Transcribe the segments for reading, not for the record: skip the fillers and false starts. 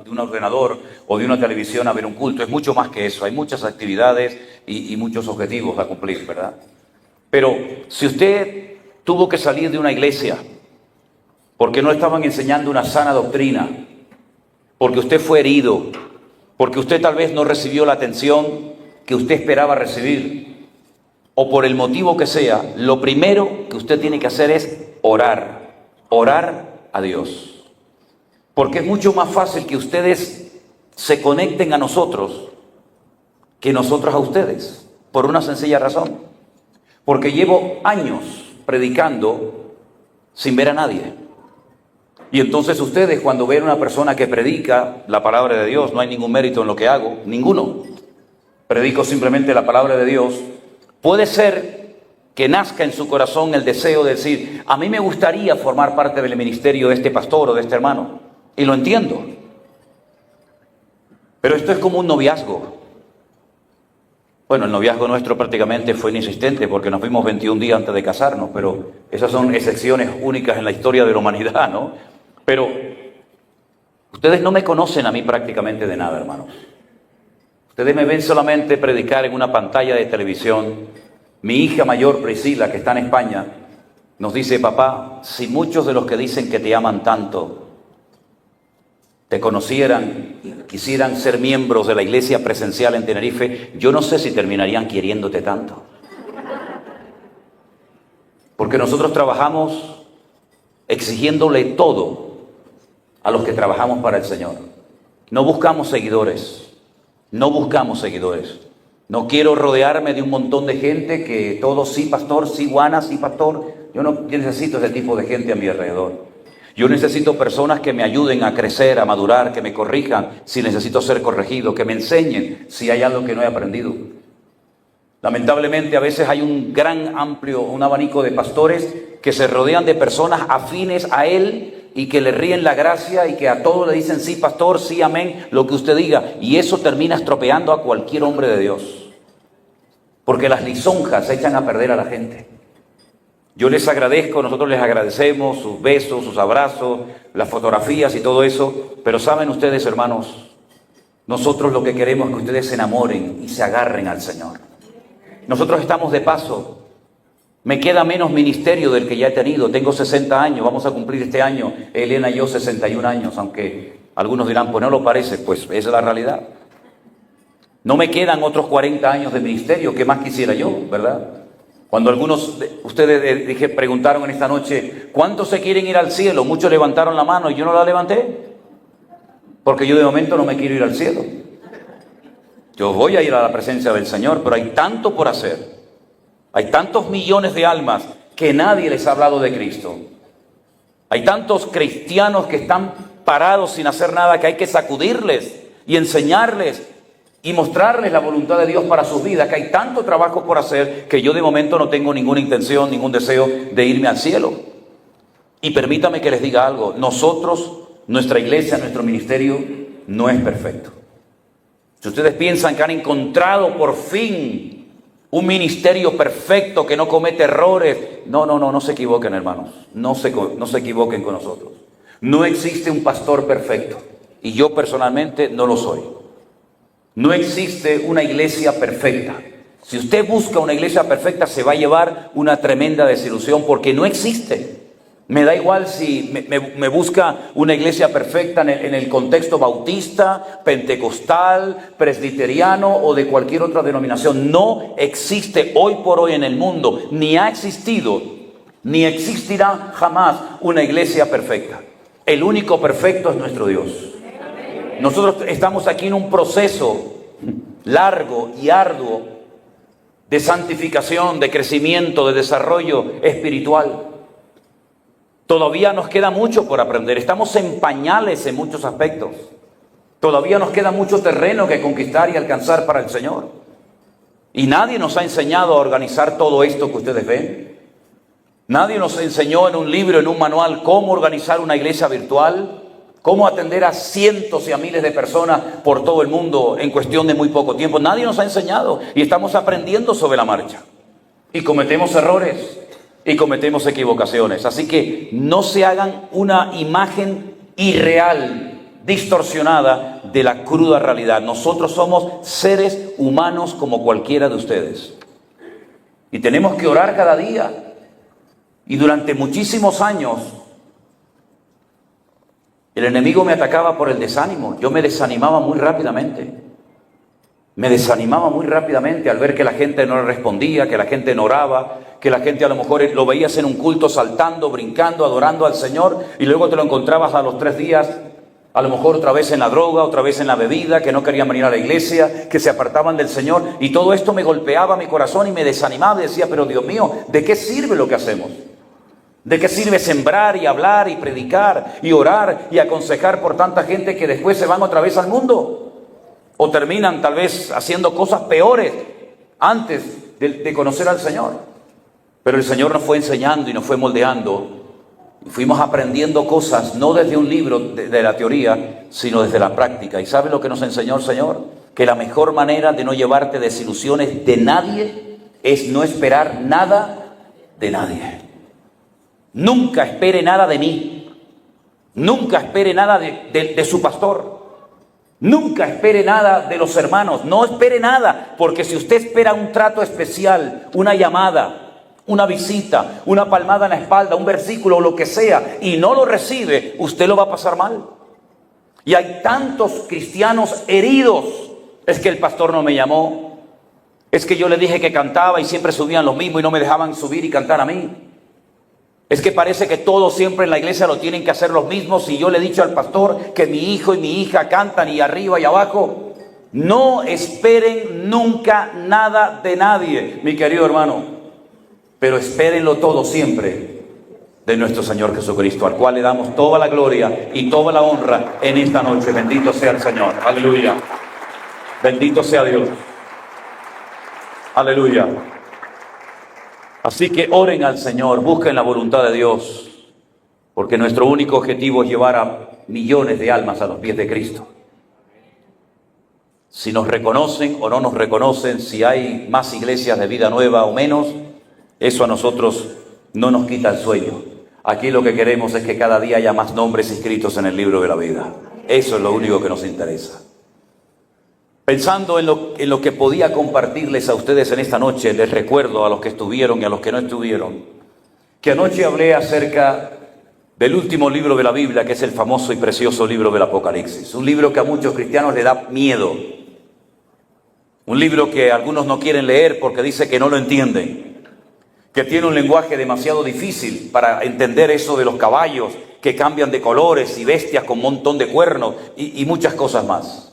de un ordenador o de una televisión a ver un culto. Es mucho más que eso. Hay muchas actividades y muchos objetivos a cumplir, ¿verdad? Pero si usted tuvo que salir de una iglesia porque no estaban enseñando una sana doctrina, porque usted fue herido, porque usted tal vez no recibió la atención que usted esperaba recibir, o por el motivo que sea, lo primero que usted tiene que hacer es orar a Dios. Porque es mucho más fácil que ustedes se conecten a nosotros que nosotros a ustedes, por una sencilla razón. Porque llevo años predicando sin ver a nadie. Y entonces ustedes, cuando ven a una persona que predica la palabra de Dios, no hay ningún mérito en lo que hago, ninguno. Predico simplemente la palabra de Dios. Puede ser que nazca en su corazón el deseo de decir, a mí me gustaría formar parte del ministerio de este pastor o de este hermano. Y lo entiendo. Pero esto es como un noviazgo. Bueno, el noviazgo nuestro prácticamente fue inexistente porque nos vimos 21 días antes de casarnos, pero esas son excepciones únicas en la historia de la humanidad, ¿no? Pero ustedes no me conocen a mí prácticamente de nada, hermanos. Ustedes me ven solamente predicar en una pantalla de televisión. Mi hija mayor, Priscila, que está en España, nos dice, papá, si muchos de los que dicen que te aman tanto te conocieran y quisieran ser miembros de la iglesia presencial en Tenerife, yo no sé si terminarían queriéndote tanto. Porque nosotros trabajamos exigiéndole todo a los que trabajamos para el Señor. No buscamos seguidores. No buscamos seguidores. No quiero rodearme de un montón de gente que todos sí, pastor, sí, Juana, sí, pastor. Yo necesito ese tipo de gente a mi alrededor. Yo necesito personas que me ayuden a crecer, a madurar, que me corrijan si necesito ser corregido, que me enseñen si hay algo que no he aprendido. Lamentablemente a veces hay un abanico de pastores que se rodean de personas afines a él y que le ríen la gracia y que a todos le dicen sí, pastor, sí, amén, lo que usted diga. Y eso termina estropeando a cualquier hombre de Dios. Porque las lisonjas echan a perder a la gente. Yo les agradezco, nosotros les agradecemos sus besos, sus abrazos, las fotografías y todo eso. Pero saben ustedes, hermanos, nosotros lo que queremos es que ustedes se enamoren y se agarren al Señor. Nosotros estamos de paso. Me queda menos ministerio del que ya he tenido. Tengo 60 años, vamos a cumplir este año, Elena y yo, 61 años, aunque algunos dirán, pues no lo parece, pues esa es la realidad. No me quedan otros 40 años de ministerio, ¿qué más quisiera yo, verdad? Cuando algunos de ustedes preguntaron en esta noche, ¿cuántos se quieren ir al cielo? Muchos levantaron la mano y yo no la levanté, porque yo de momento no me quiero ir al cielo. Yo voy a ir a la presencia del Señor, pero hay tanto por hacer. Hay tantos millones de almas que nadie les ha hablado de Cristo. Hay tantos cristianos que están parados sin hacer nada que hay que sacudirles y enseñarles y mostrarles la voluntad de Dios para sus vidas, que hay tanto trabajo por hacer que yo de momento no tengo ninguna intención, ningún deseo de irme al cielo. Y permítame que les diga algo, nosotros, nuestra iglesia, nuestro ministerio no es perfecto. Si ustedes piensan que han encontrado por fin un ministerio perfecto que no comete errores, no se equivoquen, hermanos, no se equivoquen con nosotros. No existe un pastor perfecto y yo personalmente no lo soy. No existe una iglesia perfecta. Si usted busca una iglesia perfecta se va a llevar una tremenda desilusión porque no existe. Me da igual si me busca una iglesia perfecta en el contexto bautista, pentecostal, presbiteriano o de cualquier otra denominación. No existe hoy por hoy en el mundo, ni ha existido, ni existirá jamás una iglesia perfecta. El único perfecto es nuestro Dios. Nosotros estamos aquí en un proceso largo y arduo de santificación, de crecimiento, de desarrollo espiritual. Todavía nos queda mucho por aprender. Estamos en pañales en muchos aspectos. Todavía nos queda mucho terreno que conquistar y alcanzar para el Señor. Y nadie nos ha enseñado a organizar todo esto que ustedes ven. Nadie nos enseñó en un libro, en un manual, cómo organizar una iglesia virtual, cómo atender a cientos y a miles de personas por todo el mundo en cuestión de muy poco tiempo. Nadie nos ha enseñado y estamos aprendiendo sobre la marcha. Y cometemos errores. Y cometemos equivocaciones. Así que no se hagan una imagen irreal distorsionada de la cruda realidad. Nosotros somos seres humanos como cualquiera de ustedes. Y tenemos que orar cada día. Y durante muchísimos años, el enemigo me atacaba por el desánimo. Yo me desanimaba muy rápidamente. Me desanimaba muy rápidamente al ver que la gente no respondía, que la gente no oraba, que la gente a lo mejor lo veías en un culto saltando, brincando, adorando al Señor, y luego te lo encontrabas a los 3 días, a lo mejor otra vez en la droga, otra vez en la bebida, que no querían venir a la iglesia, que se apartaban del Señor, y todo esto me golpeaba mi corazón y me desanimaba y decía, pero Dios mío, ¿de qué sirve lo que hacemos? ¿De qué sirve sembrar y hablar y predicar y orar y aconsejar por tanta gente que después se van otra vez al mundo? O terminan tal vez haciendo cosas peores antes de conocer al Señor. Pero el Señor nos fue enseñando y nos fue moldeando. Y fuimos aprendiendo cosas, no desde un libro de la teoría, sino desde la práctica. ¿Y sabe lo que nos enseñó el Señor? Que la mejor manera de no llevarte desilusiones de nadie es no esperar nada de nadie. Nunca espere nada de mí. Nunca espere nada de su pastor. Nunca espere nada de los hermanos. No espere nada, porque si usted espera un trato especial, una llamada, una visita, una palmada en la espalda, un versículo o lo que sea, y no lo recibe, usted lo va a pasar mal. Y hay tantos cristianos heridos. Es que el pastor no me llamó. Es que yo le dije que cantaba y siempre subían los mismos y no me dejaban subir y cantar a mí. Es que parece que todos siempre en la iglesia lo tienen que hacer los mismos. Y yo le he dicho al pastor que mi hijo y mi hija cantan y arriba y abajo. No esperen nunca nada de nadie, mi querido hermano. Pero espérenlo todo siempre de nuestro Señor Jesucristo, al cual le damos toda la gloria y toda la honra en esta noche. Bendito sea el Señor. Aleluya. Bendito sea Dios. Aleluya. Así que oren al Señor, busquen la voluntad de Dios, porque nuestro único objetivo es llevar a millones de almas a los pies de Cristo. Si nos reconocen o no nos reconocen, si hay más iglesias de vida nueva o menos, eso a nosotros no nos quita el sueño. Aquí lo que queremos es que cada día haya más nombres inscritos en el libro de la vida. Eso es lo único que nos interesa. Pensando en lo que podía compartirles a ustedes en esta noche, les recuerdo a los que estuvieron y a los que no estuvieron, que anoche hablé acerca del último libro de la Biblia, que es el famoso y precioso libro del Apocalipsis. Un libro que a muchos cristianos les da miedo. Un libro que algunos no quieren leer porque dice que no lo entienden, que tiene un lenguaje demasiado difícil para entender eso de los caballos que cambian de colores y bestias con un montón de cuernos y muchas cosas más.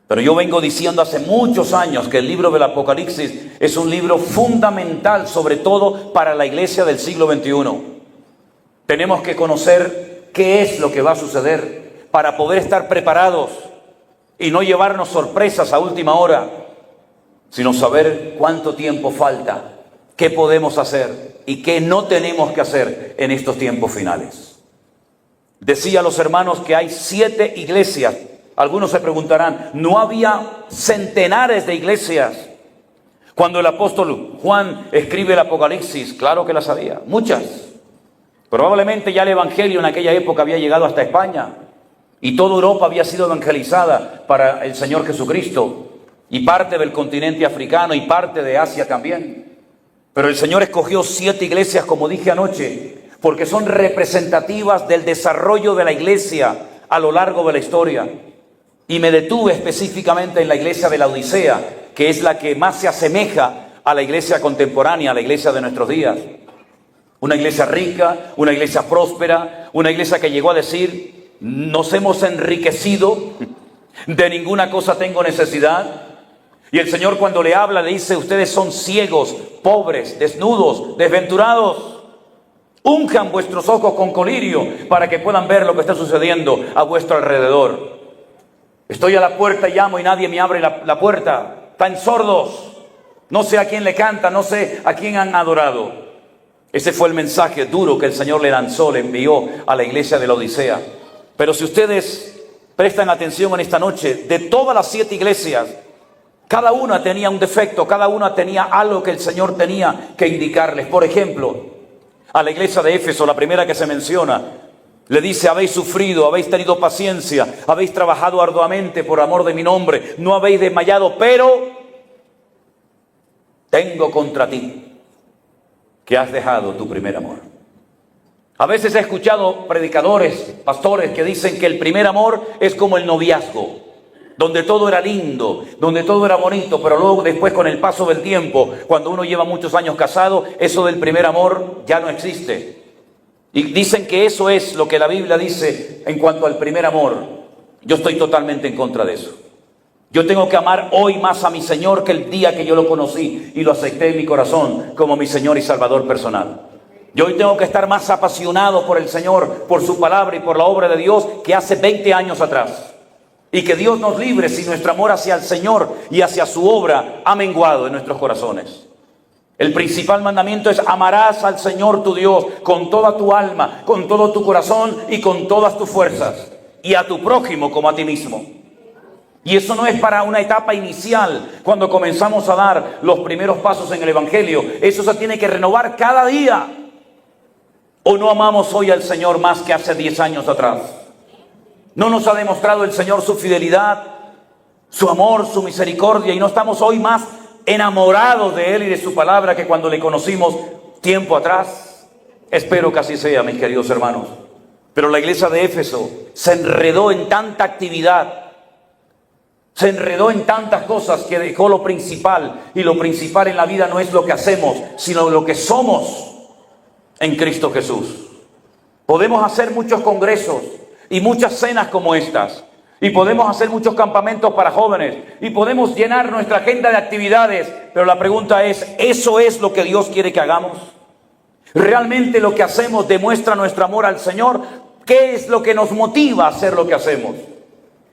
Pero yo vengo diciendo hace muchos años que el libro del Apocalipsis es un libro fundamental, sobre todo para la iglesia del siglo XXI. Tenemos que conocer qué es lo que va a suceder para poder estar preparados y no llevarnos sorpresas a última hora, sino saber cuánto tiempo falta, qué podemos hacer y qué no tenemos que hacer en estos tiempos finales. Decía a los hermanos que hay 7 iglesias. Algunos se preguntarán, ¿no había centenares de iglesias cuando el apóstol Juan escribe el Apocalipsis? Claro que las había, muchas. Probablemente ya el evangelio en aquella época había llegado hasta España y toda Europa había sido evangelizada para el Señor Jesucristo, y parte del continente africano y parte de Asia también. Pero el Señor escogió 7 iglesias, como dije anoche, porque son representativas del desarrollo de la iglesia a lo largo de la historia. Y me detuve específicamente en la iglesia de la Odisea, que es la que más se asemeja a la iglesia contemporánea, a la iglesia de nuestros días. Una iglesia rica, una iglesia próspera, una iglesia que llegó a decir, nos hemos enriquecido, de ninguna cosa tengo necesidad. Y el Señor cuando le habla le dice, ustedes son ciegos, pobres, desnudos, desventurados. Unjan vuestros ojos con colirio para que puedan ver lo que está sucediendo a vuestro alrededor. Estoy a la puerta y llamo y nadie me abre la puerta. Están sordos. No sé a quién le canta, no sé a quién han adorado. Ese fue el mensaje duro que el Señor le lanzó, le envió a la iglesia de la Odisea. Pero si ustedes prestan atención en esta noche, de todas las 7 iglesias, cada una tenía un defecto, cada una tenía algo que el Señor tenía que indicarles. Por ejemplo, a la iglesia de Éfeso, la primera que se menciona, Le dice, habéis sufrido, habéis tenido paciencia, habéis trabajado arduamente por amor de mi nombre, no habéis desmayado, pero tengo contra ti que has dejado tu primer amor. A veces he escuchado predicadores, pastores que dicen que el primer amor es como el noviazgo, donde todo era lindo, donde todo era bonito, pero luego después con el paso del tiempo, cuando uno lleva muchos años casado, eso del primer amor ya no existe. Y dicen que eso es lo que la Biblia dice en cuanto al primer amor. Yo estoy totalmente en contra de eso. Yo tengo que amar hoy más a mi Señor que el día que yo lo conocí y lo acepté en mi corazón como mi Señor y Salvador personal. Yo hoy tengo que estar más apasionado por el Señor, por su palabra y por la obra de Dios que hace 20 años atrás. Y que Dios nos libre si nuestro amor hacia el Señor y hacia su obra ha menguado en nuestros corazones. El principal mandamiento es: amarás al Señor tu Dios con toda tu alma, con todo tu corazón y con todas tus fuerzas, y a tu prójimo como a ti mismo. Y eso no es para una etapa inicial, cuando comenzamos a dar los primeros pasos en el Evangelio. Eso se tiene que renovar cada día. ¿O no amamos hoy al Señor más que hace 10 años atrás? ¿No nos ha demostrado el Señor su fidelidad, su amor, su misericordia, y no estamos hoy más enamorados de Él y de su palabra que cuando le conocimos tiempo atrás? Espero que así sea, mis queridos hermanos. Pero la iglesia de Éfeso se enredó en tanta actividad, se enredó en tantas cosas que dejó lo principal. Y lo principal en la vida no es lo que hacemos, sino lo que somos en Cristo Jesús. Podemos hacer muchos congresos y muchas cenas como estas, y podemos hacer muchos campamentos para jóvenes, y podemos llenar nuestra agenda de actividades, pero la pregunta es: ¿eso es lo que Dios quiere que hagamos? ¿Realmente lo que hacemos demuestra nuestro amor al Señor? ¿Qué es lo que nos motiva a hacer lo que hacemos?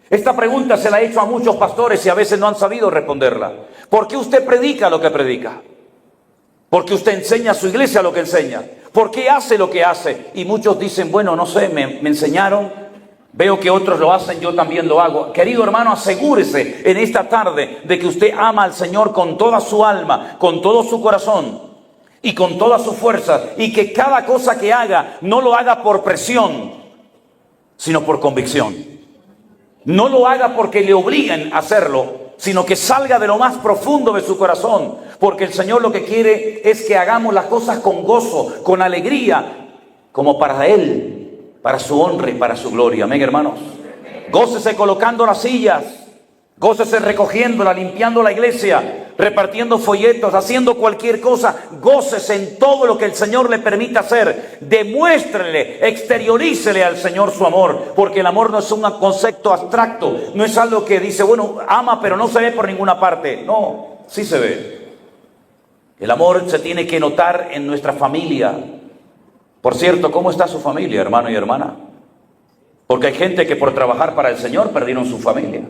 Esta pregunta se la he hecho a muchos pastores y a veces no han sabido responderla. ¿Por qué usted predica lo que predica? ¿Por qué usted enseña a su iglesia lo que enseña? ¿Por qué hace lo que hace? Y muchos dicen: bueno, no sé, me enseñaron, veo que otros lo hacen, yo también lo hago. Querido hermano, asegúrese en esta tarde de que usted ama al Señor con toda su alma, con todo su corazón y con todas sus fuerzas, y que cada cosa que haga no lo haga por presión, sino por convicción. No lo haga porque le obliguen a hacerlo, sino que salga de lo más profundo de su corazón, porque el Señor lo que quiere es que hagamos las cosas con gozo, con alegría, como para Él, para su honra y para su gloria. Amén, hermanos. Gócese colocando las sillas, gócese recogiéndola, limpiando la iglesia, repartiendo folletos, haciendo cualquier cosa. Gócese en todo lo que el Señor le permita hacer. Demuéstrele, exteriorícele al Señor su amor, porque el amor no es un concepto abstracto, no es algo que dice, bueno, ama pero no se ve por ninguna parte. No, sí se ve. El amor se tiene que notar en nuestra familia. Por cierto, ¿cómo está su familia, hermano y hermana? Porque hay gente que por trabajar para el Señor perdieron su familia.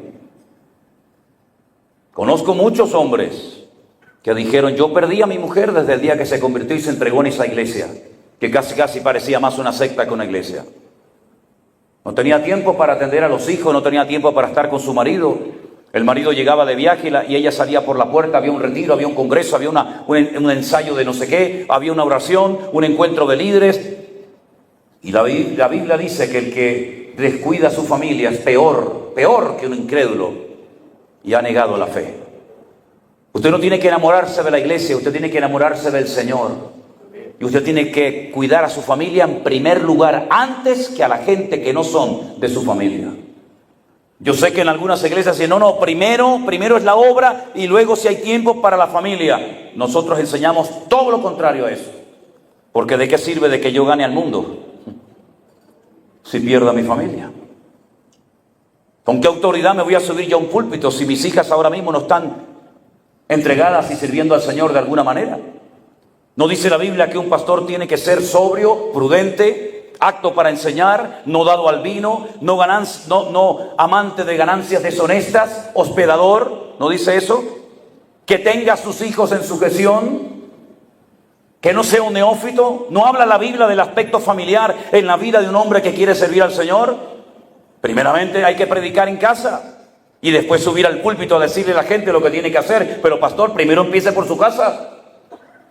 Conozco muchos hombres que dijeron: yo perdí a mi mujer desde el día que se convirtió y se entregó en esa iglesia, que casi parecía más una secta que una iglesia. No tenía tiempo para atender a los hijos, no tenía tiempo para estar con su marido. El marido llegaba de viaje y ella salía por la puerta, había un retiro, había un congreso, había un ensayo de no sé qué, había una oración, un encuentro de líderes. Y la Biblia dice que el que descuida a su familia es peor que un incrédulo y ha negado la fe. Usted no tiene que enamorarse de la iglesia, usted tiene que enamorarse del Señor. Y usted tiene que cuidar a su familia en primer lugar, antes que a la gente que no son de su familia. Yo sé que en algunas iglesias dicen: no, primero es la obra y luego si hay tiempo para la familia. Nosotros enseñamos todo lo contrario a eso. Porque ¿de qué sirve de que yo gane al mundo si pierdo a mi familia? ¿Con qué autoridad me voy a subir yo a un púlpito si mis hijas ahora mismo no están entregadas y sirviendo al Señor de alguna manera? ¿No dice la Biblia que un pastor tiene que ser sobrio, prudente, apto para enseñar, no dado al vino, no amante de ganancias deshonestas, hospedador? ¿No dice eso? Que tenga a sus hijos en sujeción, que no sea un neófito. ¿No habla la Biblia del aspecto familiar en la vida de un hombre que quiere servir al Señor? Primeramente hay que predicar en casa y después subir al púlpito a decirle a la gente lo que tiene que hacer. Pero pastor, primero empiece por su casa.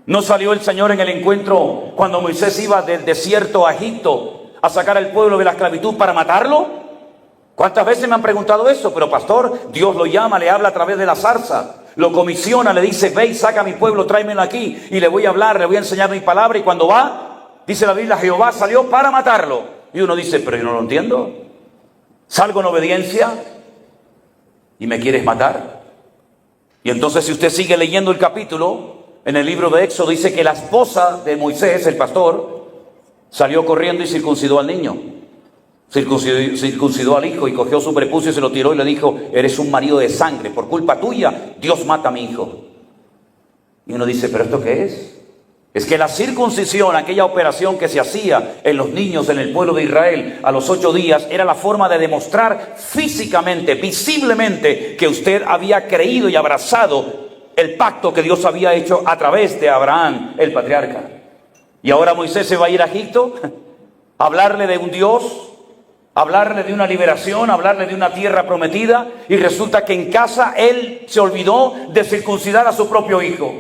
¿No salió el Señor en el encuentro cuando Moisés iba del desierto a Egipto a sacar al pueblo de la esclavitud para matarlo? ¿Cuántas veces me han preguntado eso? Pero pastor, Dios lo llama, le habla a través de la zarza, lo comisiona, le dice, ve y saca a mi pueblo, tráemelo aquí, y le voy a hablar, le voy a enseñar mi palabra, y cuando va, dice la Biblia, Jehová salió para matarlo. Y uno dice, pero yo no lo entiendo. Salgo en obediencia y me quieres matar. Y entonces si usted sigue leyendo el capítulo, en el libro de Éxodo dice que la esposa de Moisés, el pastor, salió corriendo y circuncidó al niño. Circuncidó al hijo y cogió su prepucio y se lo tiró y le dijo, eres un marido de sangre, por culpa tuya Dios mata a mi hijo. Y uno dice, ¿pero esto qué es? Es que la circuncisión, aquella operación que se hacía en los niños en el pueblo de Israel a los 8 días, era la forma de demostrar físicamente, visiblemente, que usted había creído y abrazado el pacto que Dios había hecho a través de Abraham, el patriarca. Y ahora Moisés se va a ir a Egipto a hablarle de un Dios, hablarle de una liberación, hablarle de una tierra prometida, y resulta que en casa él se olvidó de circuncidar a su propio hijo.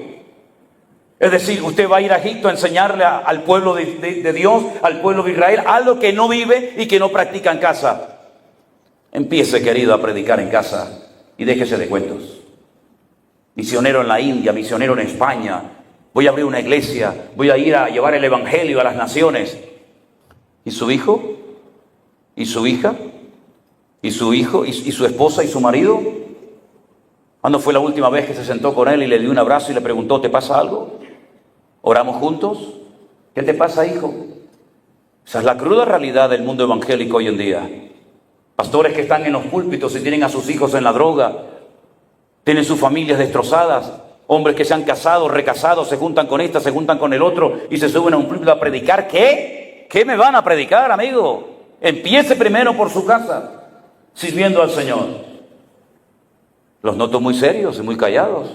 Es decir, usted va a ir a Egipto a enseñarle al pueblo de Dios, al pueblo de Israel, algo que no vive y que no practica en casa. Empiece, querido, a predicar en casa y déjese de cuentos. Misionero en la India, misionero en España, voy a abrir una iglesia, voy a ir a llevar el evangelio a las naciones. ¿Y su hijo? ¿Y su hija? ¿Y su hijo? ¿Y su esposa y su marido? ¿Cuándo fue la última vez que se sentó con él y le dio un abrazo y le preguntó, ¿te pasa algo? ¿Oramos juntos? ¿Qué te pasa, hijo? Esa es la cruda realidad del mundo evangélico hoy en día. Pastores que están en los púlpitos y tienen a sus hijos en la droga, tienen sus familias destrozadas, hombres que se han casado, recasados, se juntan con esta, se juntan con el otro y se suben a un púlpito a predicar. ¿Qué? ¿Qué me van a predicar, amigo? Empiece primero por su casa, sirviendo al Señor. Los noto muy serios y muy callados.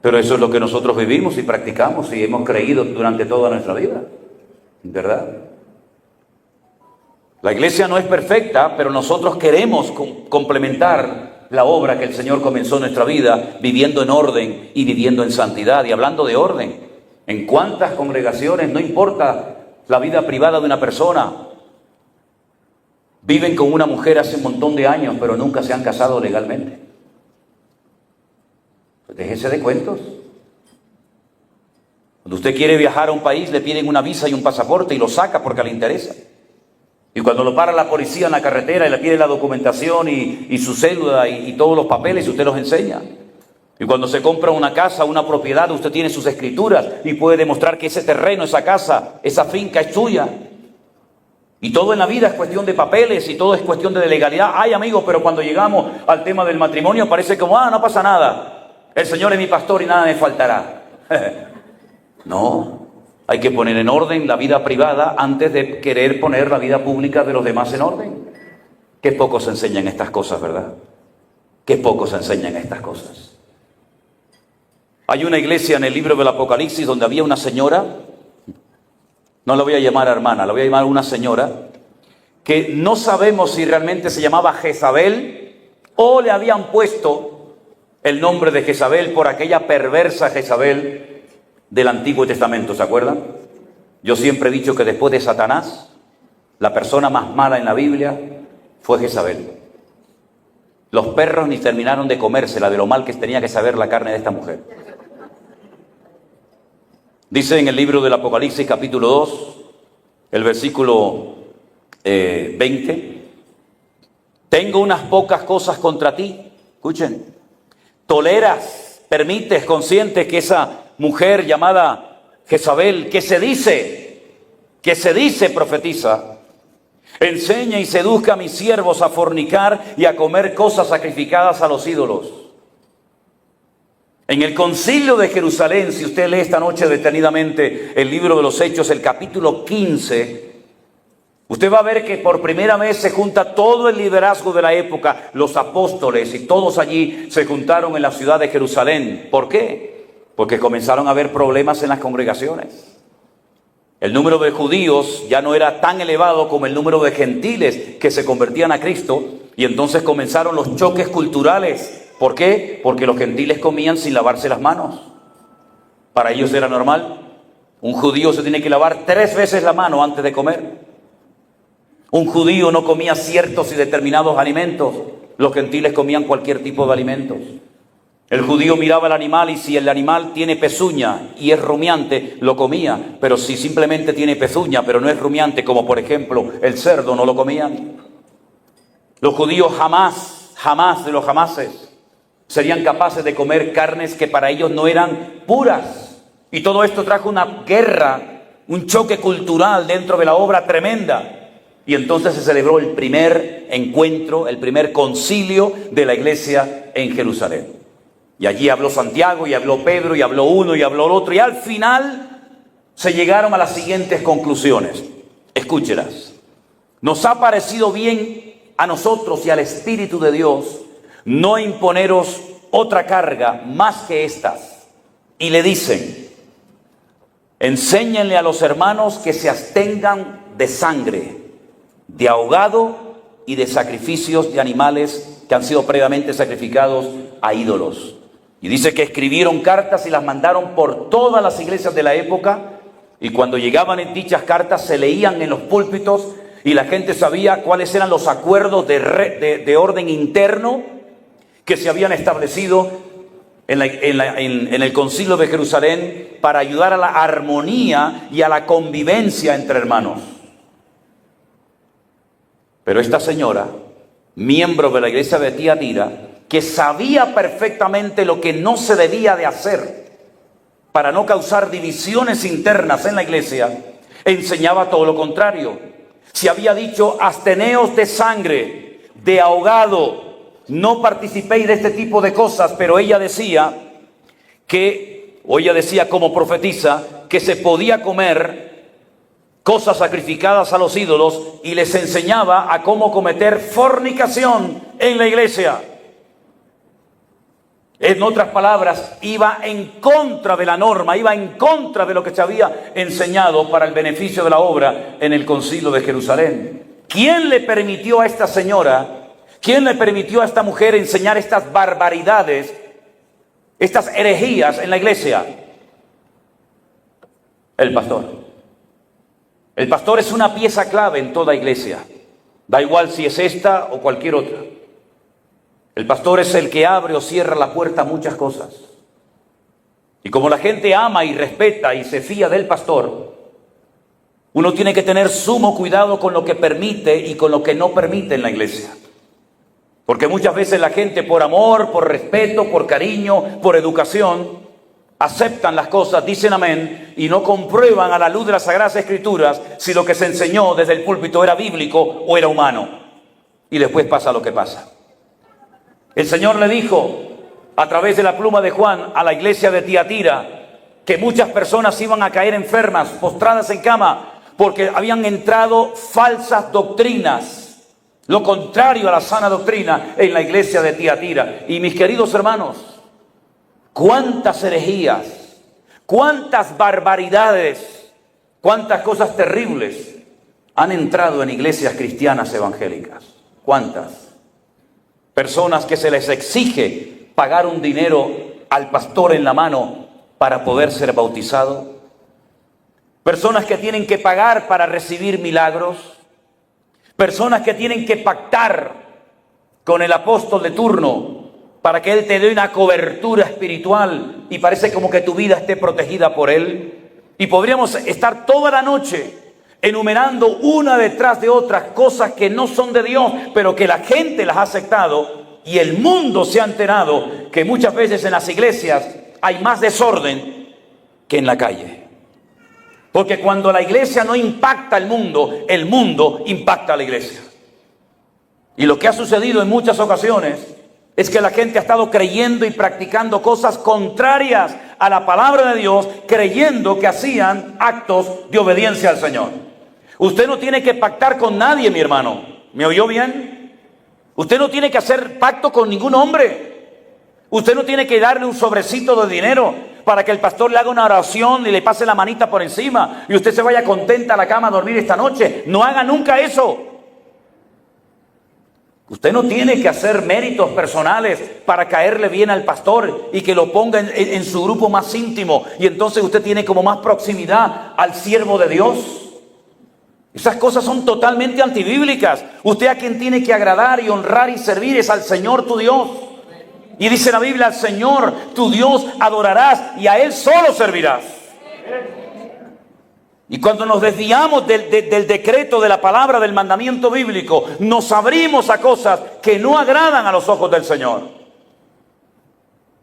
Pero eso es lo que nosotros vivimos y practicamos y hemos creído durante toda nuestra vida. ¿Verdad? La iglesia no es perfecta, pero nosotros queremos complementar la obra que el Señor comenzó en nuestra vida, viviendo en orden y viviendo en santidad. Y hablando de orden, ¿en cuántas congregaciones, no importa la vida privada de una persona, viven con una mujer hace un montón de años, pero nunca se han casado legalmente? Pues déjese de cuentos. Cuando usted quiere viajar a un país, le piden una visa y un pasaporte y lo saca porque le interesa. Y cuando lo para la policía en la carretera y le pide la documentación y su cédula y todos los papeles, usted los enseña. Y cuando se compra una casa, una propiedad, usted tiene sus escrituras y puede demostrar que ese terreno, esa casa, esa finca es suya. Y todo en la vida es cuestión de papeles y todo es cuestión de legalidad. Ay, amigos, pero cuando llegamos al tema del matrimonio parece como, no pasa nada. El Señor es mi pastor y nada me faltará. No, hay que poner en orden la vida privada antes de querer poner la vida pública de los demás en orden. Qué poco se enseñan estas cosas, ¿verdad? Qué poco se enseñan estas cosas. Hay una iglesia en el libro del Apocalipsis donde había una señora, no la voy a llamar hermana, la voy a llamar una señora, que no sabemos si realmente se llamaba Jezabel o le habían puesto el nombre de Jezabel por aquella perversa Jezabel del Antiguo Testamento, ¿se acuerdan? Yo siempre he dicho que después de Satanás, la persona más mala en la Biblia fue Jezabel. Los perros ni terminaron de comérsela de lo mal que tenía que saber la carne de esta mujer. Dice en el libro del Apocalipsis capítulo 2, el versículo 20, tengo unas pocas cosas contra ti. Escuchen, toleras, permites, consientes que esa mujer llamada Jezabel, que se dice profetiza, enseña y seduzca a mis siervos a fornicar y a comer cosas sacrificadas a los ídolos. En el concilio de Jerusalén, si usted lee esta noche detenidamente el libro de los Hechos, el capítulo 15, usted va a ver que por primera vez se junta todo el liderazgo de la época, los apóstoles, y todos allí se juntaron en la ciudad de Jerusalén. ¿Por qué? Porque comenzaron a haber problemas en las congregaciones. El número de judíos ya no era tan elevado como el número de gentiles que se convertían a Cristo, y entonces comenzaron los choques culturales. ¿Por qué? Porque los gentiles comían sin lavarse las manos. Para ellos era normal. Un judío se tiene que lavar 3 veces la mano antes de comer. Un judío no comía ciertos y determinados alimentos. Los gentiles comían cualquier tipo de alimentos. El judío miraba al animal y si el animal tiene pezuña y es rumiante, lo comía. Pero si simplemente tiene pezuña pero no es rumiante, como por ejemplo el cerdo, no lo comían. Los judíos jamás de los jamases serían capaces de comer carnes que para ellos no eran puras. Y todo esto trajo una guerra, un choque cultural dentro de la obra tremenda. Y entonces se celebró el primer encuentro, el primer concilio de la iglesia en Jerusalén. Y allí habló Santiago, y habló Pedro, y habló uno, y habló el otro. Y al final se llegaron a las siguientes conclusiones. Escúchelas. Nos ha parecido bien a nosotros y al Espíritu de Dios no imponeros otra carga más que estas. Y le dicen, enséñenle a los hermanos que se abstengan de sangre, de ahogado y de sacrificios de animales que han sido previamente sacrificados a ídolos. Y dice que escribieron cartas y las mandaron por todas las iglesias de la época, y cuando llegaban en dichas cartas se leían en los púlpitos y la gente sabía cuáles eran los acuerdos de orden interno que se habían establecido en el concilio de Jerusalén para ayudar a la armonía y a la convivencia entre hermanos. Pero esta señora, miembro de la iglesia de Tiatira, que sabía perfectamente lo que no se debía de hacer para no causar divisiones internas en la iglesia, enseñaba todo lo contrario. Se había dicho, absteneos de sangre, de ahogado, no participéis de este tipo de cosas, pero ella decía como profetisa, que se podía comer cosas sacrificadas a los ídolos y les enseñaba a cómo cometer fornicación en la iglesia. En otras palabras, iba en contra de la norma, iba en contra de lo que se había enseñado para el beneficio de la obra en el concilio de Jerusalén. ¿Quién le permitió a esta señora, quién le permitió a esta mujer enseñar estas barbaridades, estas herejías en la iglesia? El pastor. El pastor es una pieza clave en toda iglesia. Da igual si es esta o cualquier otra. El pastor es el que abre o cierra la puerta a muchas cosas. Y como la gente ama y respeta y se fía del pastor, uno tiene que tener sumo cuidado con lo que permite y con lo que no permite en la iglesia. Porque muchas veces la gente, por amor, por respeto, por cariño, por educación, aceptan las cosas, dicen amén, y no comprueban a la luz de las Sagradas Escrituras si lo que se enseñó desde el púlpito era bíblico o era humano. Y después pasa lo que pasa. El Señor le dijo, a través de la pluma de Juan, a la iglesia de Tiatira, que muchas personas iban a caer enfermas, postradas en cama, porque habían entrado falsas doctrinas, lo contrario a la sana doctrina en la iglesia de Tiatira. Y mis queridos hermanos, cuántas herejías, cuántas barbaridades, cuántas cosas terribles han entrado en iglesias cristianas evangélicas. ¿Cuántas? Personas que se les exige pagar un dinero al pastor en la mano para poder ser bautizado. Personas que tienen que pagar para recibir milagros. Personas que tienen que pactar con el apóstol de turno para que él te dé una cobertura espiritual y parece como que tu vida esté protegida por él. Y podríamos estar toda la noche enumerando una detrás de otras cosas que no son de Dios, pero que la gente las ha aceptado y el mundo se ha enterado que muchas veces en las iglesias hay más desorden que en la calle. Porque cuando la iglesia no impacta al mundo, el mundo impacta a la iglesia. Y lo que ha sucedido en muchas ocasiones es que la gente ha estado creyendo y practicando cosas contrarias a la palabra de Dios, creyendo que hacían actos de obediencia al Señor. Usted no tiene que pactar con nadie, mi hermano. ¿Me oyó bien? Usted no tiene que hacer pacto con ningún hombre. Usted no tiene que darle un sobrecito de dinero para que el pastor le haga una oración y le pase la manita por encima y usted se vaya contenta a la cama a dormir esta noche. No haga nunca eso. Usted no tiene que hacer méritos personales para caerle bien al pastor y que lo ponga en su grupo más íntimo. Y entonces usted tiene como más proximidad al siervo de Dios. Esas cosas son totalmente antibíblicas. Usted a quien tiene que agradar y honrar y servir es al Señor tu Dios. Y dice la Biblia, al Señor tu Dios adorarás y a Él solo servirás. Y cuando nos desviamos del decreto, de la palabra, del mandamiento bíblico, nos abrimos a cosas que no agradan a los ojos del Señor.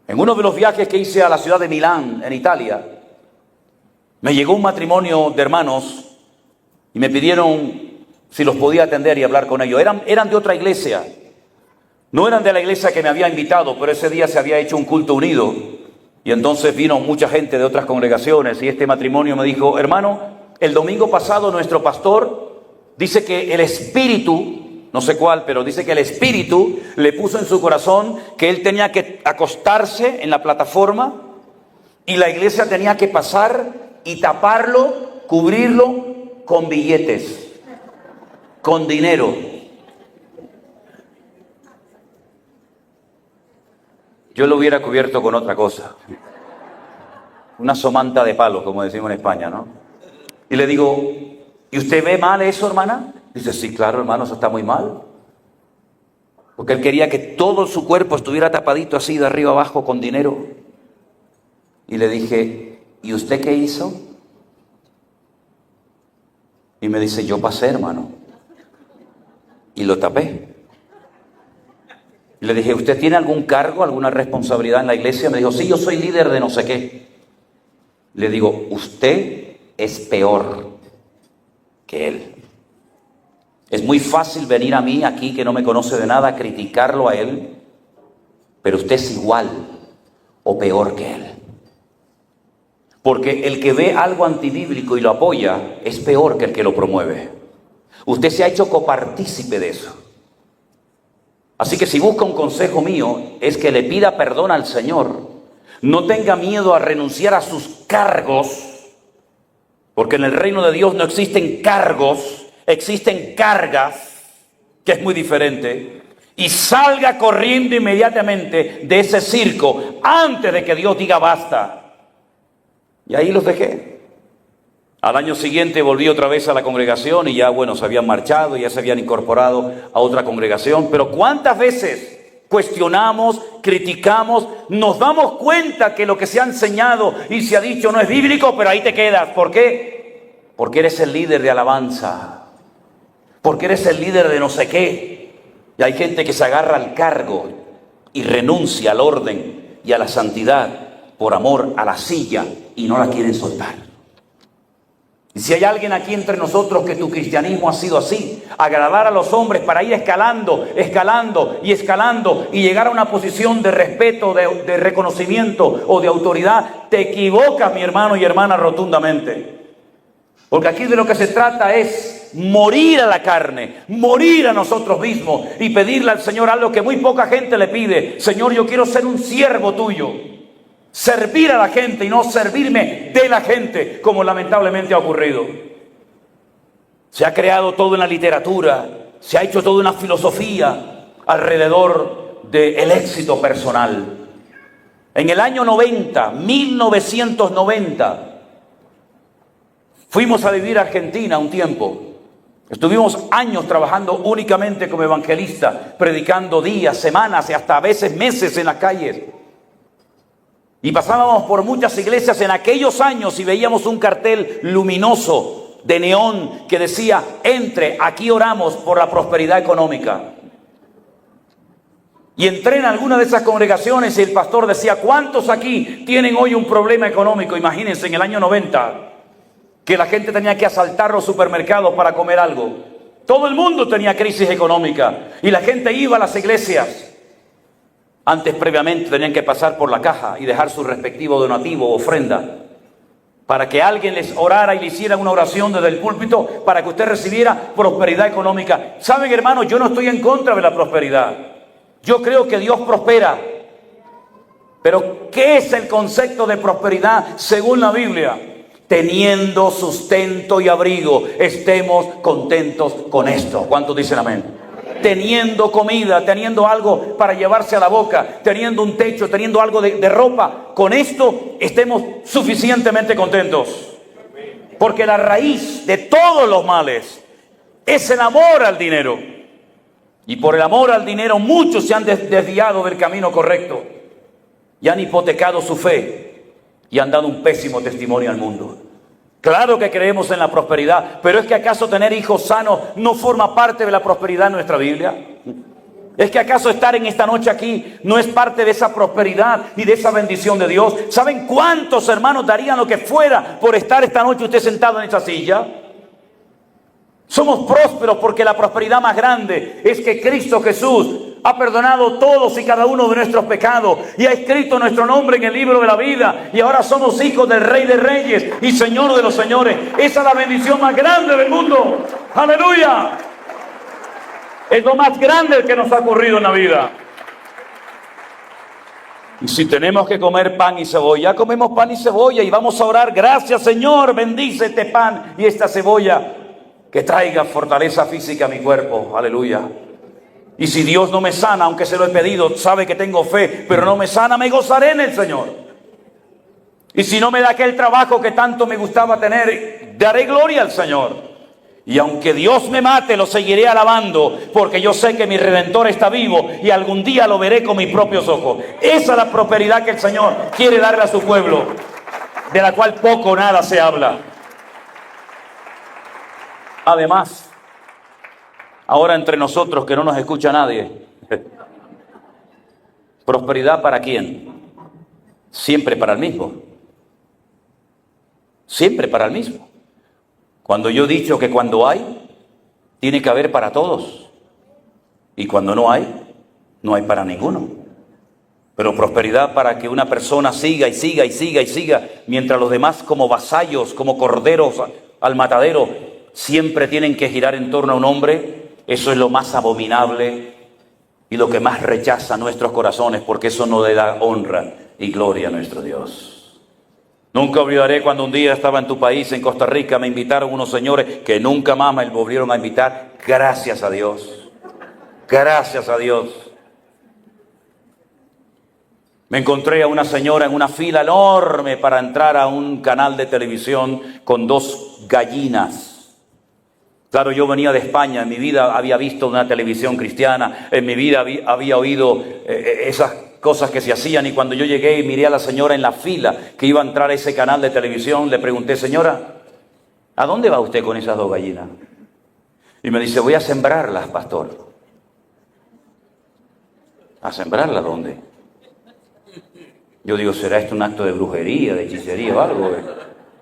En uno de los viajes que hice a la ciudad de Milán, en Italia, me llegó un matrimonio de hermanos y me pidieron si los podía atender y hablar con ellos. Eran de otra iglesia. No eran de la iglesia que me había invitado, pero ese día se había hecho un culto unido. Y entonces vino mucha gente de otras congregaciones y este matrimonio me dijo, hermano, el domingo pasado nuestro pastor dice que el Espíritu, no sé cuál, pero dice que el Espíritu le puso en su corazón que él tenía que acostarse en la plataforma y la iglesia tenía que pasar y taparlo, cubrirlo con billetes, con dinero. Yo lo hubiera cubierto con otra cosa. Una somanta de palos, como decimos en España, ¿no? Y le digo, ¿y usted ve mal eso, hermana? Dice, sí, claro, hermano, eso está muy mal. Porque él quería que todo su cuerpo estuviera tapadito así de arriba abajo con dinero. Y le dije, ¿y usted qué hizo? Y me dice, yo pasé, hermano. Y lo tapé. Y le dije, ¿usted tiene algún cargo, alguna responsabilidad en la iglesia? Me dijo, sí, yo soy líder de no sé qué. Le digo, usted es peor que él. Es muy fácil venir a mí aquí, que no me conoce de nada, criticarlo a él, pero usted es igual o peor que él. Porque el que ve algo antibíblico y lo apoya es peor que el que lo promueve. Usted se ha hecho copartícipe de eso. Así que si busca un consejo mío, es que le pida perdón al Señor. No tenga miedo a renunciar a sus cargos, porque en el reino de Dios no existen cargos, existen cargas, que es muy diferente. Y salga corriendo inmediatamente de ese circo antes de que Dios diga basta. Y ahí los dejé. Al año siguiente volví otra vez a la congregación y ya, bueno, se habían marchado, ya se habían incorporado a otra congregación. Pero ¿cuántas veces cuestionamos, criticamos, nos damos cuenta que lo que se ha enseñado y se ha dicho no es bíblico, pero ahí te quedas? ¿Por qué? Porque eres el líder de alabanza, porque eres el líder de no sé qué. Y hay gente que se agarra al cargo y renuncia al orden y a la santidad por amor a la silla y no la quieren soltar. Y si hay alguien aquí entre nosotros que tu cristianismo ha sido así, agradar a los hombres para ir escalando y llegar a una posición de respeto, de reconocimiento o de autoridad, te equivocas, mi hermano y hermana, rotundamente. Porque aquí de lo que se trata es morir a la carne, morir a nosotros mismos y pedirle al Señor algo que muy poca gente le pide. Señor, yo quiero ser un siervo tuyo. Servir a la gente y no servirme de la gente, como lamentablemente ha ocurrido. Se ha creado todo en la literatura, se ha hecho toda una filosofía alrededor del éxito personal. En el año 1990, fuimos a vivir a Argentina un tiempo. Estuvimos años trabajando únicamente como evangelistas, predicando días, semanas y hasta a veces meses en las calles. Y pasábamos por muchas iglesias en aquellos años y veíamos un cartel luminoso de neón que decía, entre, aquí oramos por la prosperidad económica. Y entré en alguna de esas congregaciones y el pastor decía, ¿cuántos aquí tienen hoy un problema económico? Imagínense, en el año 90, que la gente tenía que asaltar los supermercados para comer algo. Todo el mundo tenía crisis económica y la gente iba a las iglesias. Antes, previamente, tenían que pasar por la caja y dejar su respectivo donativo o ofrenda para que alguien les orara y le hiciera una oración desde el púlpito para que usted recibiera prosperidad económica. ¿Saben, hermanos? Yo no estoy en contra de la prosperidad. Yo creo que Dios prospera. Pero, ¿qué es el concepto de prosperidad según la Biblia? Teniendo sustento y abrigo, estemos contentos con esto. ¿Cuántos dicen amén? teniendo comida, teniendo algo para llevarse a la boca, teniendo un techo, teniendo algo de ropa. Con esto estemos suficientemente contentos. Porque la raíz de todos los males es el amor al dinero. Y por el amor al dinero muchos se han desviado del camino correcto y han hipotecado su fe y han dado un pésimo testimonio al mundo. Claro que creemos en la prosperidad, pero ¿es que acaso tener hijos sanos no forma parte de la prosperidad en nuestra Biblia? ¿Es que acaso estar en esta noche aquí no es parte de esa prosperidad y de esa bendición de Dios? ¿Saben cuántos hermanos darían lo que fuera por estar esta noche usted sentado en esta silla? Somos prósperos porque la prosperidad más grande es que Cristo Jesús ha perdonado todos y cada uno de nuestros pecados y ha escrito nuestro nombre en el libro de la vida, y ahora somos hijos del Rey de Reyes y Señor de los Señores. Esa es la bendición más grande del mundo. ¡Aleluya! Es lo más grande que nos ha ocurrido en la vida. Y si tenemos que comer pan y cebolla, comemos pan y cebolla y vamos a orar: gracias, Señor, bendice este pan y esta cebolla, que traiga fortaleza física a mi cuerpo. Aleluya. Y si Dios no me sana, aunque se lo he pedido, sabe que tengo fe, pero no me sana, me gozaré en el Señor. Y si no me da aquel trabajo que tanto me gustaba tener, daré gloria al Señor. Y aunque Dios me mate, lo seguiré alabando, porque yo sé que mi Redentor está vivo y algún día lo veré con mis propios ojos. Esa es la prosperidad que el Señor quiere darle a su pueblo, de la cual poco o nada se habla. Además, ahora entre nosotros, que no nos escucha nadie, ¿prosperidad para quién? Siempre para el mismo. Siempre para el mismo. Cuando yo he dicho que cuando hay, tiene que haber para todos. Y cuando no hay para ninguno. Pero prosperidad para que una persona siga y siga y siga y siga, mientras los demás, como vasallos, como corderos al matadero, siempre tienen que girar en torno a un hombre. Eso es lo más abominable y lo que más rechaza nuestros corazones, porque eso no le da honra y gloria a nuestro Dios. Nunca olvidaré cuando un día estaba en tu país, en Costa Rica, me invitaron unos señores que nunca más me volvieron a invitar. Gracias a Dios. Gracias a Dios. Me encontré a una señora en una fila enorme para entrar a un canal de televisión con 2 gallinas. Claro, yo venía de España, en mi vida había visto una televisión cristiana, en mi vida había oído esas cosas que se hacían, y cuando yo llegué y miré a la señora en la fila que iba a entrar a ese canal de televisión, le pregunté: señora, ¿a dónde va usted con esas 2 gallinas? Y me dice: voy a sembrarlas, pastor. ¿A sembrarlas dónde? Yo digo: ¿será esto un acto de brujería, de hechicería o algo?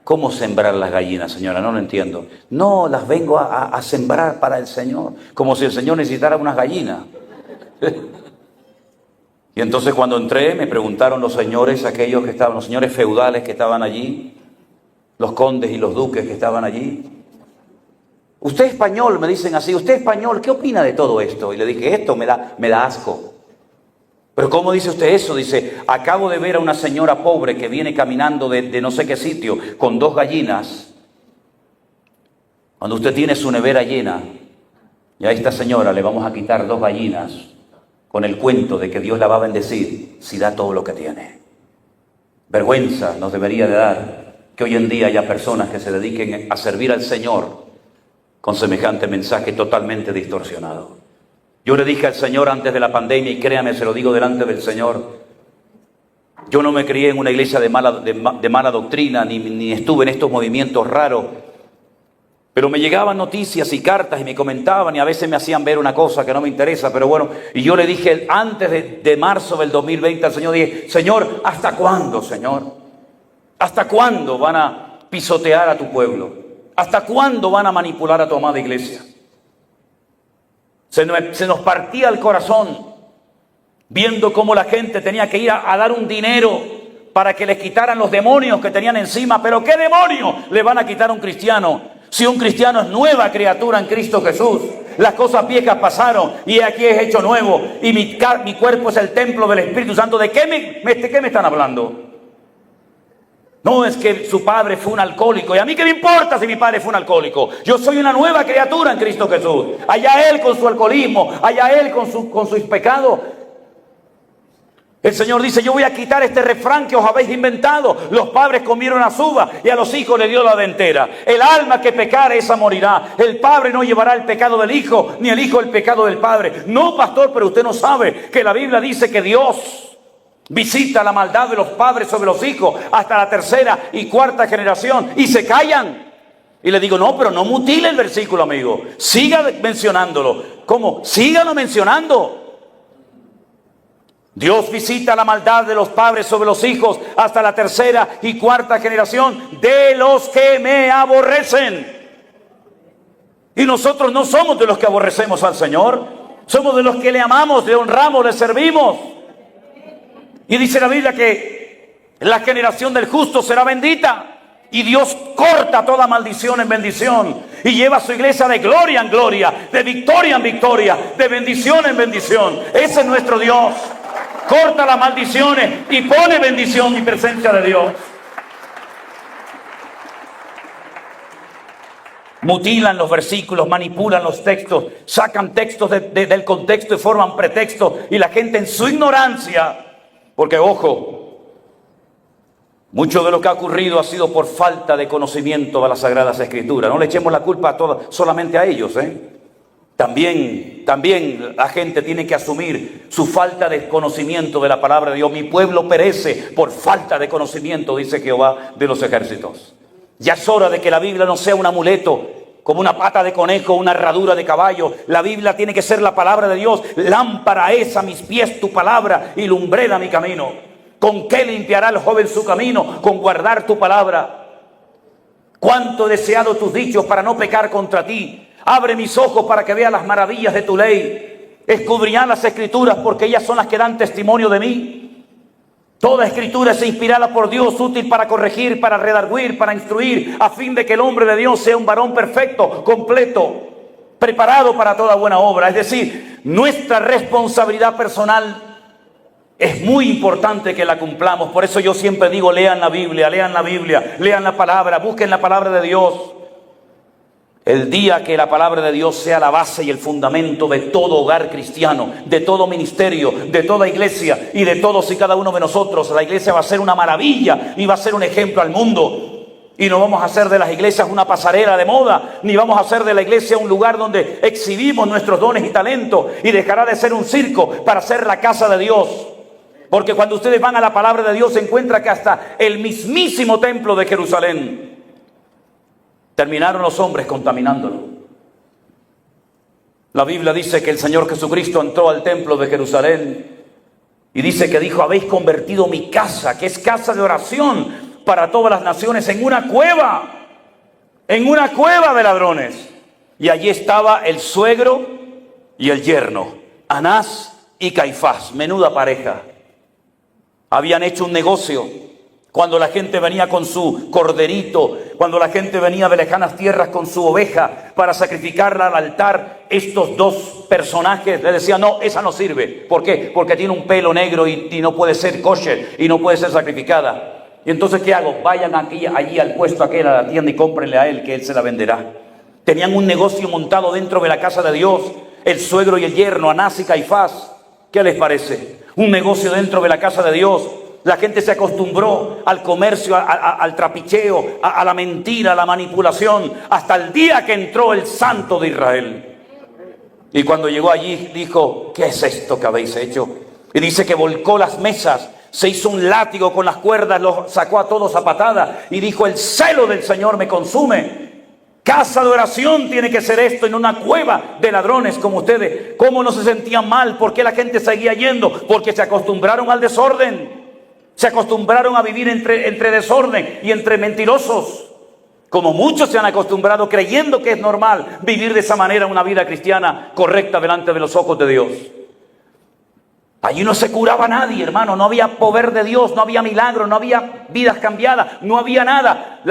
¿Cómo sembrar las gallinas, señora? No lo entiendo. No, las vengo a sembrar para el Señor, como si el Señor necesitara unas gallinas. Y entonces cuando entré me preguntaron los señores, aquellos que estaban, los señores feudales que estaban allí, los condes y los duques que estaban allí: usted es español, me dicen así, usted es español, ¿qué opina de todo esto? Y le dije: esto me da asco. ¿Pero cómo dice usted eso? Dice: acabo de ver a una señora pobre que viene caminando de no sé qué sitio con 2 gallinas. Cuando usted tiene su nevera llena, y a esta señora le vamos a quitar 2 gallinas con el cuento de que Dios la va a bendecir si da todo lo que tiene. Vergüenza nos debería de dar que hoy en día haya personas que se dediquen a servir al Señor con semejante mensaje totalmente distorsionado. Yo le dije al Señor antes de la pandemia, y créame, se lo digo delante del Señor, yo no me crié en una iglesia de mala doctrina, ni estuve en estos movimientos raros, pero me llegaban noticias y cartas y me comentaban, y a veces me hacían ver una cosa que no me interesa, pero bueno, y yo le dije antes de marzo del 2020 al Señor, dije: Señor, ¿hasta cuándo, Señor? ¿Hasta cuándo van a pisotear a tu pueblo? ¿Hasta cuándo van a manipular a tu amada iglesia? Se nos partía el corazón viendo cómo la gente tenía que ir a dar un dinero para que les quitaran los demonios que tenían encima. ¿Pero qué demonio le van a quitar a un cristiano? Si un cristiano es nueva criatura en Cristo Jesús. Las cosas viejas pasaron y aquí es hecho nuevo. Y mi cuerpo es el templo del Espíritu Santo. ¿De qué me están hablando? No, es que su padre fue un alcohólico. ¿Y a mí qué me importa si mi padre fue un alcohólico? Yo soy una nueva criatura en Cristo Jesús. Allá él con su alcoholismo, allá él con sus pecados. El Señor dice, yo voy a quitar este refrán que os habéis inventado. Los padres comieron las uvas y a los hijos le dio la dentera. El alma que pecare, esa morirá. El padre no llevará el pecado del hijo, ni el hijo el pecado del padre. No, pastor, pero usted no sabe que la Biblia dice que Dios visita la maldad de los padres sobre los hijos hasta la tercera y cuarta generación y se callan. Y le digo, no, pero no mutile el versículo, amigo. Siga mencionándolo. ¿Cómo? Sígalo mencionando. Dios visita la maldad de los padres sobre los hijos hasta la tercera y cuarta generación de los que me aborrecen. Y nosotros no somos de los que aborrecemos al Señor. Somos de los que le amamos, le honramos, le servimos. Y dice la Biblia que la generación del justo será bendita. Y Dios corta toda maldición en bendición. Y lleva a su iglesia de gloria en gloria, de victoria en victoria, de bendición en bendición. Ese es nuestro Dios. Corta las maldiciones y pone bendición y presencia de Dios. Mutilan los versículos, manipulan los textos, sacan textos del contexto y forman pretextos. Y la gente en su ignorancia, porque ojo, mucho de lo que ha ocurrido ha sido por falta de conocimiento de las Sagradas Escrituras. No le echemos la culpa solamente a ellos, También la gente tiene que asumir su falta de conocimiento de la palabra de Dios. Mi pueblo perece por falta de conocimiento, dice Jehová de los ejércitos. Ya es hora de que la Biblia no sea un amuleto, como una pata de conejo, una herradura de caballo. La Biblia tiene que ser la palabra de Dios. Lámpara es a mis pies tu palabra y lumbrera mi camino. ¿Con qué limpiará el joven su camino? Con guardar tu palabra. Cuánto he deseado tus dichos para no pecar contra ti. Abre mis ojos para que vea las maravillas de tu ley. Escudriñad las Escrituras porque ellas son las que dan testimonio de mí. Toda Escritura es inspirada por Dios, útil para corregir, para redarguir, para instruir, a fin de que el hombre de Dios sea un varón perfecto, completo, preparado para toda buena obra. Es decir, nuestra responsabilidad personal es muy importante que la cumplamos. Por eso yo siempre digo, lean la Biblia, lean la palabra, busquen la palabra de Dios. El día que la palabra de Dios sea la base y el fundamento de todo hogar cristiano, de todo ministerio, de toda iglesia y de todos y cada uno de nosotros, la iglesia va a ser una maravilla y va a ser un ejemplo al mundo. Y no vamos a hacer de las iglesias una pasarela de moda, ni vamos a hacer de la iglesia un lugar donde exhibimos nuestros dones y talentos, y dejará de ser un circo para ser la casa de Dios. Porque cuando ustedes van a la palabra de Dios se encuentra que hasta el mismísimo templo de Jerusalén terminaron los hombres contaminándolo. La Biblia dice que el Señor Jesucristo entró al templo de Jerusalén y dice que dijo, habéis convertido mi casa, que es casa de oración para todas las naciones, en una cueva de ladrones. Y allí estaba el suegro y el yerno, Anás y Caifás, menuda pareja. Habían hecho un negocio. Cuando la gente venía con su corderito, cuando la gente venía de lejanas tierras con su oveja para sacrificarla al altar, estos dos personajes le decían, no, esa no sirve. ¿Por qué? Porque tiene un pelo negro y no puede ser kosher y no puede ser sacrificada. Y entonces, ¿qué hago? Vayan allí al puesto aquel, a la tienda, y cómprenle a él, que él se la venderá. Tenían un negocio montado dentro de la casa de Dios, el suegro y el yerno, Anás y Caifás. ¿Qué les parece? Un negocio dentro de la casa de Dios. La gente se acostumbró al comercio, al trapicheo, a la mentira, a la manipulación, hasta el día que entró el Santo de Israel. Y cuando llegó allí dijo, ¿qué es esto que habéis hecho? Y dice que volcó las mesas, se hizo un látigo con las cuerdas, los sacó a todos a patada y dijo, el celo del Señor me consume. Casa de oración tiene que ser esto, en una cueva de ladrones como ustedes. ¿Cómo no se sentían mal? ¿Por qué la gente seguía yendo? Porque se acostumbraron al desorden. Se acostumbraron a vivir entre desorden y entre mentirosos. Como muchos se han acostumbrado creyendo que es normal vivir de esa manera una vida cristiana correcta delante de los ojos de Dios. Allí no se curaba a nadie, hermano. No había poder de Dios, no había milagro, no había vidas cambiadas, no había nada.